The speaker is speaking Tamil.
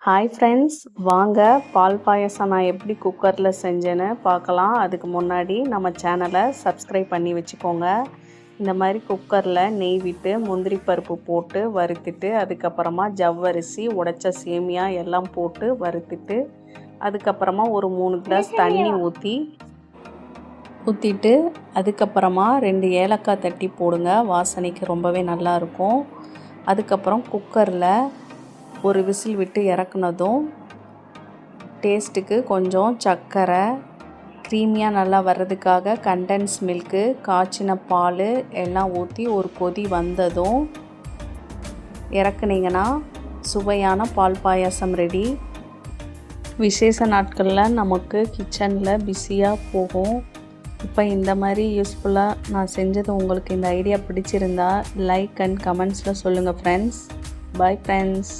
ஹாய் ஃப்ரெண்ட்ஸ், வாங்க பால் பாயாசம் நான் எப்படி குக்கரில் செஞ்சேன்னு பார்க்கலாம். அதுக்கு முன்னாடி நம்ம சேனலை சப்ஸ்கிரைப் பண்ணி வச்சுக்கோங்க. இந்த மாதிரி குக்கரில் நெய் விட்டு முந்திரி பருப்பு போட்டு வறுத்துட்டு, அதுக்கப்புறமா ஜவ்வரிசி உடைச்ச சேமியா எல்லாம் போட்டு வறுத்துட்டு, அதுக்கப்புறமா ஒரு 3 கிளாஸ் தண்ணி ஊற்றிட்டு அதுக்கப்புறமா 2 ஏலக்காய் தட்டி போடுங்க. வாசனைக்கு ரொம்பவே நல்லாயிருக்கும். அதுக்கப்புறம் குக்கரில் ஒரு விசில் விட்டு இறக்குனதும் டேஸ்ட்டுக்கு கொஞ்சம் சர்க்கரை, க்ரீமியாக நல்லா வர்றதுக்காக கண்டென்ஸ் மில்க்கு, காய்ச்சின பால் எல்லாம் ஊற்றி ஒரு கொதி வந்ததும் இறக்குனீங்கன்னா சுவையான பால் பாயாசம் ரெடி. விசேஷ நாட்களில் நமக்கு கிச்சனில் பிஸியாக போகும். இப்போ இந்த மாதிரி யூஸ்ஃபுல்லாக நான் செஞ்சது உங்களுக்கு இந்த ஐடியா பிடிச்சிருந்தா லைக் அண்ட் கமெண்ட்ஸில் சொல்லுங்கள் ஃப்ரெண்ட்ஸ். Bye friends.